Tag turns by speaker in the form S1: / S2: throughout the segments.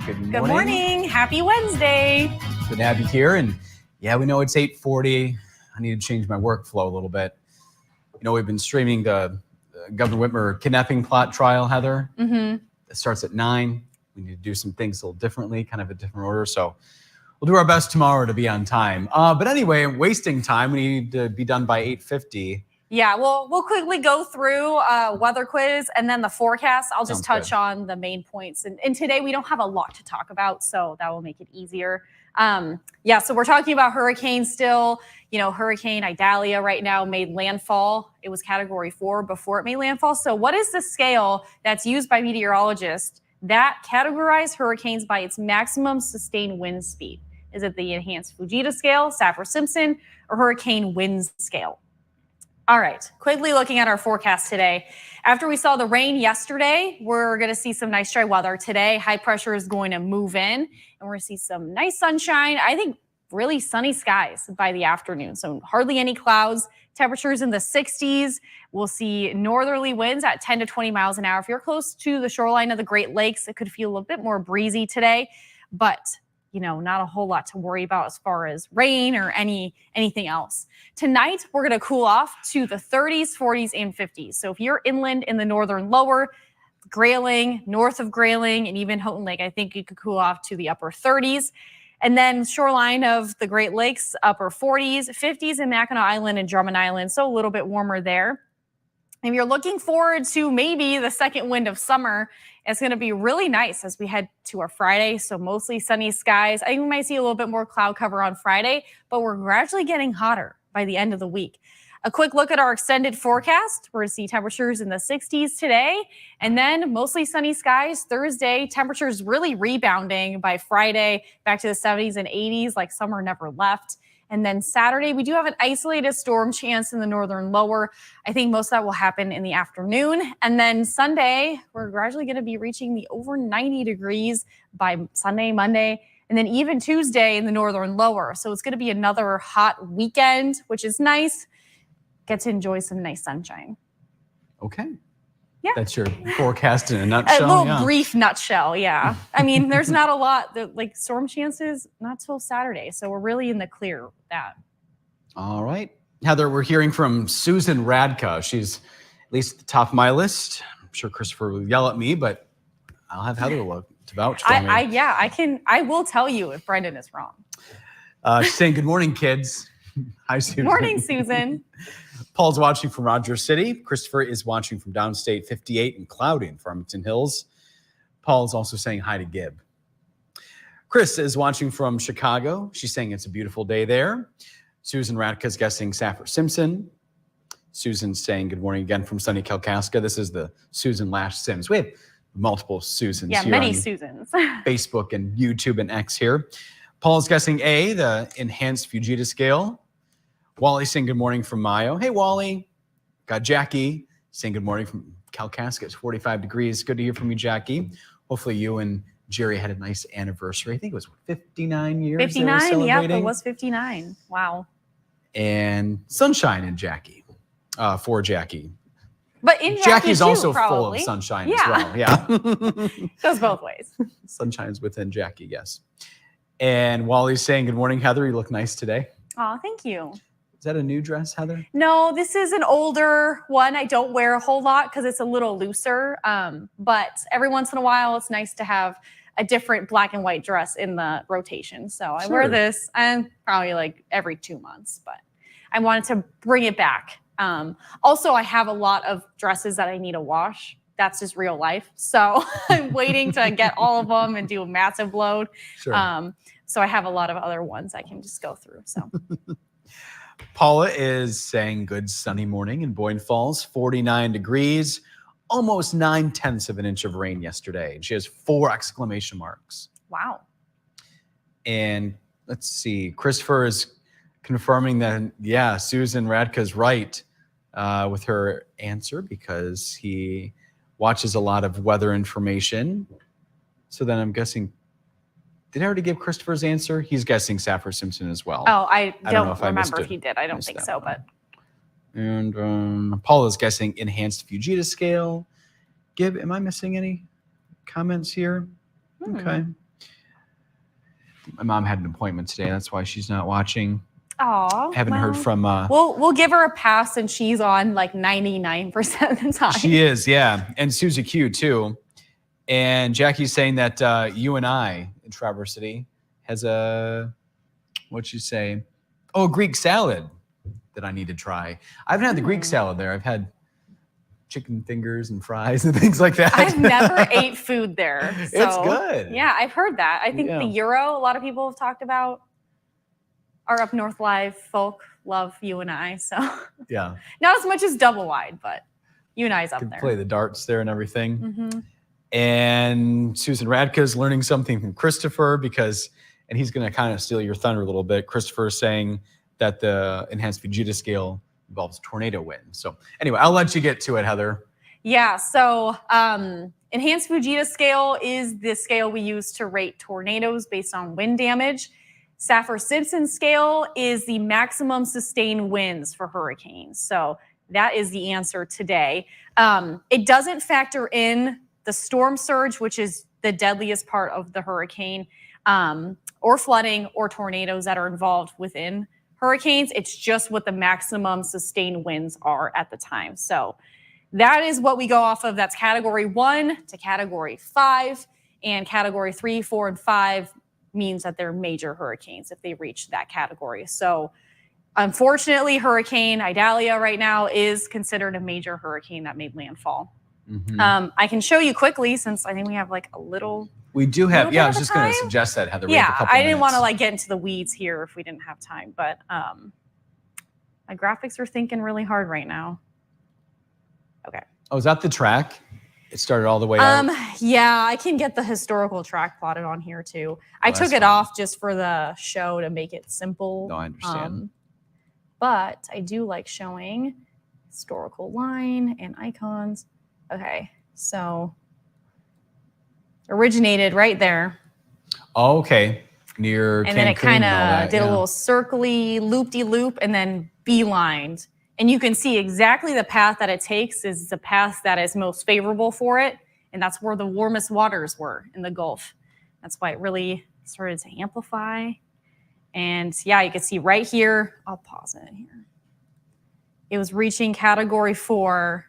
S1: Good morning.
S2: Good morning. Happy Wednesday.
S1: Good to have you here. And yeah, we know it's 8:40. I need to change my workflow a little bit. You know, we've been streaming the Governor Whitmer kidnapping plot trial, Heather.
S2: Mm-hmm.
S1: It starts at 9. We need to do some things a little differently, kind of a different order. So we'll do our best tomorrow to be on time. But anyway, wasting time. We need to be done by 8:50.
S2: Yeah, we'll quickly go through weather quiz and then the forecast. I'll just touch on the main points. And today we don't have a lot to talk about, so that will make it easier. So we're talking about hurricanes still. You know, Hurricane Idalia right now made landfall. It was Category 4 before it made landfall. So what is the scale that's used by meteorologists that categorize hurricanes by its maximum sustained wind speed? Is it the Enhanced Fujita scale, Saffir-Simpson, or Hurricane Wind scale? All right, quickly looking at our forecast today. After we saw the rain yesterday, we're going to see some nice dry weather today. High pressure is going to move in, and we're going to see some nice sunshine. I think really sunny skies by the afternoon, so hardly any clouds. Temperatures in the 60s. We'll see northerly winds at 10 to 20 miles an hour. If you're close to the shoreline of the Great Lakes, it could feel a bit more breezy today, but you know, not a whole lot to worry about as far as rain or anything else. Tonight, we're going to cool off to the 30s, 40s, and 50s. So if you're inland in the northern lower, Grayling, north of Grayling, and even Houghton Lake, I think you could cool off to the upper 30s. And then shoreline of the Great Lakes, upper 40s, 50s in Mackinac Island and Drummond Island, so a little bit warmer there. If you're looking forward to maybe the second wind of summer, it's going to be really nice as we head to our Friday. So mostly sunny skies. I think we might see a little bit more cloud cover on Friday, but we're gradually getting hotter by the end of the week. A quick look at our extended forecast. We're going to see temperatures in the 60s today, and then mostly sunny skies Thursday. Temperatures really rebounding by Friday, back to the 70s and 80s, like summer never left. And then Saturday, we do have an isolated storm chance in the northern lower. I think most of that will happen in the afternoon. And then Sunday, we're gradually going to be reaching the over 90 degrees by Sunday, Monday, and then even Tuesday in the northern lower. So it's going to be another hot weekend, which is nice. Get to enjoy some nice sunshine.
S1: Okay.
S2: Yeah.
S1: That's your forecast in a nutshell.
S2: A little brief nutshell, yeah. I mean, there's not a lot, like storm chances, not till Saturday. So we're really in the clear with that.
S1: All right. Heather, we're hearing from Susan Radka. She's at least at the top of my list. I'm sure Christopher will yell at me, but I'll have Heather look to vouch for me.
S2: I will tell you if Brendan is wrong.
S1: She's saying, good morning, kids. Hi, Susan.
S2: Morning, Susan.
S1: Paul's watching from Rogers City. Christopher is watching from downstate 58 and cloudy in Farmington Hills. Paul's also saying hi to Gib. Chris is watching from Chicago. She's saying it's a beautiful day there. Susan Radka's guessing Saffir-Simpson. Susan's saying good morning again from sunny Kalkaska. This is the Susan Lash Sims. We have multiple Susans here.
S2: Yeah, many Susans.
S1: Facebook and YouTube and X here. Paul's guessing A, the Enhanced Fujita scale. Wally's saying good morning from Mayo. Hey, Wally. Got Jackie saying good morning from Kalkaska. It's 45 degrees. Good to hear from you, Jackie. Hopefully you and Jerry had a nice anniversary. I think it was 59 years.
S2: 59, yeah, it was 59. Wow.
S1: And sunshine in Jackie, for Jackie.
S2: But in
S1: Jackie's
S2: too,
S1: also
S2: probably.
S1: full of sunshine as well. Yeah.
S2: Goes both ways.
S1: Sunshine's within Jackie, yes. And Wally's saying good morning, Heather. You look nice today.
S2: Oh, thank you.
S1: Is that a new dress, Heather?
S2: No, this is an older one. I don't wear a whole lot because it's a little looser. But every once in a while, it's nice to have a different black and white dress in the rotation. So I wear this probably like every 2 months, but I wanted to bring it back. Also, I have a lot of dresses that I need to wash. That's just real life. So I'm waiting to get all of them and do a massive load. Sure. So I have a lot of other ones I can just go through. So.
S1: Paula is saying good sunny morning in Boyne Falls, 49 degrees, almost 9/10 of an inch of rain yesterday. And she has 4 exclamation marks.
S2: Wow.
S1: And let's see, Christopher is confirming that, yeah, Susan Radka's right with her answer because he watches a lot of weather information. So then I'm guessing, did I already give Christopher's answer? He's guessing Saffir-Simpson as well.
S2: Oh, I don't
S1: know if I missed
S2: remember
S1: it.
S2: if he did. I don't think so, but.
S1: And Paula's guessing Enhanced Fujita scale. Gib, am I missing any comments here? Okay. My mom had an appointment today. That's why she's not watching.
S2: Aw.
S1: Haven't heard from.
S2: We'll give her a pass, and she's on like 99% of the time.
S1: She is, yeah, and Susie Q too. And Jackie's saying that UNI in Traverse City has a, what'd you say? Oh, Greek salad that I need to try. I haven't had the Greek salad there. I've had chicken fingers and fries and things like that.
S2: I've never ate food there. So,
S1: it's good.
S2: Yeah, I've heard that. I think the Euro, a lot of people have talked about. Our Up North Live folk love UNI. So
S1: yeah,
S2: not as much as Double Wide, but UNI's up there.
S1: Play the darts there and everything. And Susan Radka's learning something from Christopher and he's going to kind of steal your thunder a little bit. Christopher is saying that the enhanced Vegeta scale involves tornado wind. So anyway, I'll let you get to it, Heather.
S2: Yeah, so enhanced Vegeta scale is the scale we use to rate tornadoes based on wind damage. Saffir-Simpson scale is the maximum sustained winds for hurricanes. So that is the answer today. It doesn't factor in the storm surge, which is the deadliest part of the hurricane, or flooding or tornadoes that are involved within hurricanes. It's just what the maximum sustained winds are at the time. So that is what we go off of. That's category 1 to category 5, and category 3, 4, and 5 means that they're major hurricanes if they reach that category. So unfortunately, Hurricane Idalia right now is considered a major hurricane that made landfall. I can show you quickly, since I think we have like a little.
S1: We do have, I was just going to suggest that, Heather.
S2: Yeah, I didn't want to like get into the weeds here if we didn't have time, but my graphics are thinking really hard right now. Okay.
S1: Oh, is that the track? It started all the way out?
S2: Yeah, I can get the historical track plotted on here too. I took it off just for the show to make it simple.
S1: No, I understand.
S2: But I do like showing historical line and icons. Okay, so originated right there.
S1: Oh, okay. Near Cancun.
S2: And then it kind of did a little circly loop-de-loop and then beelined. And you can see exactly the path that it takes is the path that is most favorable for it. And that's where the warmest waters were in the Gulf. That's why it really started to amplify. And yeah, you can see right here, I'll pause it here. It was reaching category 4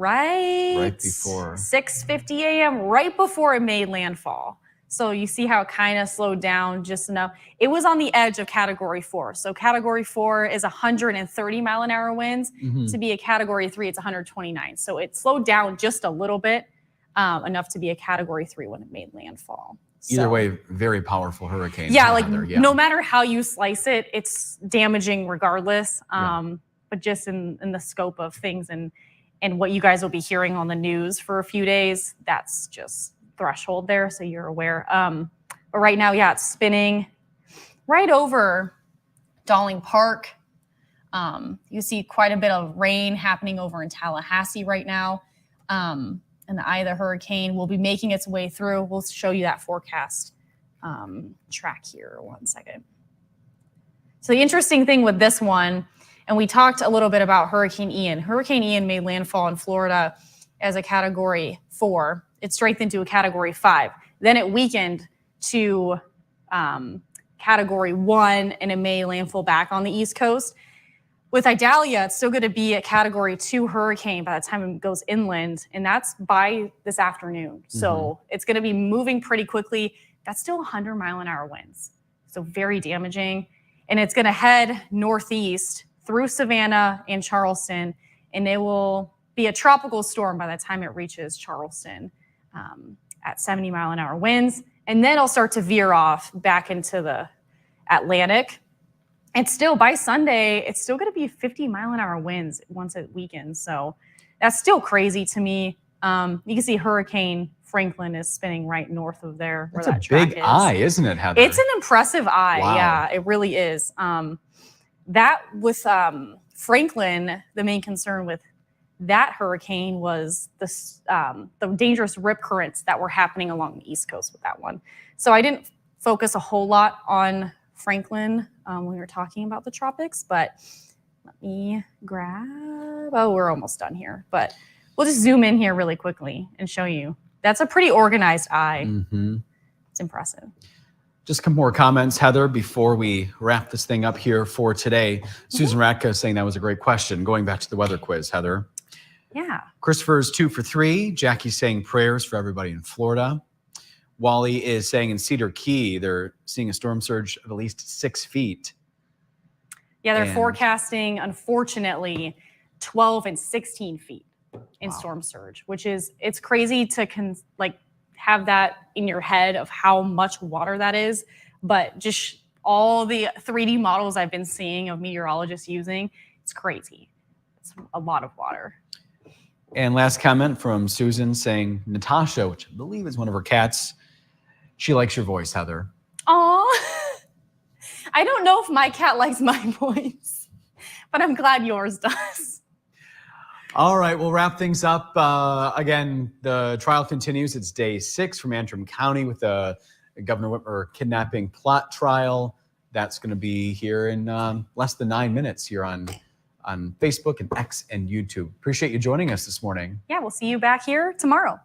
S2: right
S1: before
S2: 6:50 a.m., right before it made landfall. So you see how it kind of slowed down just enough. It was on the edge of category 4. So category 4 is 130 mile an hour winds. To be a category 3, it's 129. So it slowed down just a little bit, enough to be a category 3 when it made landfall.
S1: Either way, very powerful hurricane.
S2: Yeah, like no matter how you slice it, it's damaging regardless. But just in the scope of things and what you guys will be hearing on the news for a few days, that's just threshold there, so you're aware. But right now, yeah, it's spinning right over Darling Park. You see quite a bit of rain happening over in Tallahassee right now. And the eye of the hurricane will be making its way through. We'll show you that forecast track here. 1 second. So the interesting thing with this one, and we talked a little bit about Hurricane Ian. Hurricane Ian made landfall in Florida as a category 4. It strengthened to a category 5. Then it weakened to category 1, and it made landfall back on the East Coast. With Idalia, it's still going to be a category 2 hurricane by the time it goes inland, and that's by this afternoon. So it's going to be moving pretty quickly. That's still 100 mile an hour winds. So very damaging. And it's going to head northeast through Savannah and Charleston, and it will be a tropical storm by the time it reaches Charleston at 70 mile an hour winds. And then it'll start to veer off back into the Atlantic. And still by Sunday, it's still going to be 50 mile an hour winds once it weakens. So that's still crazy to me. You can see Hurricane Franklin is spinning right north of there.
S1: That's a big eye, isn't it, Heather?
S2: It's an impressive eye.
S1: Wow.
S2: Yeah, it really is. That with Franklin, the main concern with that hurricane was the dangerous rip currents that were happening along the East Coast with that one. So I didn't focus a whole lot on Franklin when we were talking about the tropics, but let me grab, we're almost done here, but we'll just zoom in here really quickly and show you. That's a pretty organized eye. It's impressive.
S1: Just some more comments, Heather, before we wrap this thing up here for today. Susan Ratka saying that was a great question. Going back to the weather quiz, Heather.
S2: Yeah.
S1: Christopher's 2 for 3. Jackie's saying prayers for everybody in Florida. Wally is saying in Cedar Key, they're seeing a storm surge of at least 6 feet.
S2: Yeah, they're forecasting, unfortunately, 12 and 16 feet in storm surge, which is, it's crazy to have that in your head of how much water that is. But just all the 3D models I've been seeing of meteorologists using, it's crazy. It's a lot of water.
S1: And last comment from Susan saying, Natasha, which I believe is one of her cats, she likes your voice, Heather.
S2: Aw. I don't know if my cat likes my voice, but I'm glad yours does.
S1: All right, we'll wrap things up. Again, the trial continues. It's day 6 from Antrim County with the Governor Whitmer kidnapping plot trial. That's going to be here in less than 9 minutes here on Facebook and X and YouTube. Appreciate you joining us this morning.
S2: Yeah, we'll see you back here tomorrow.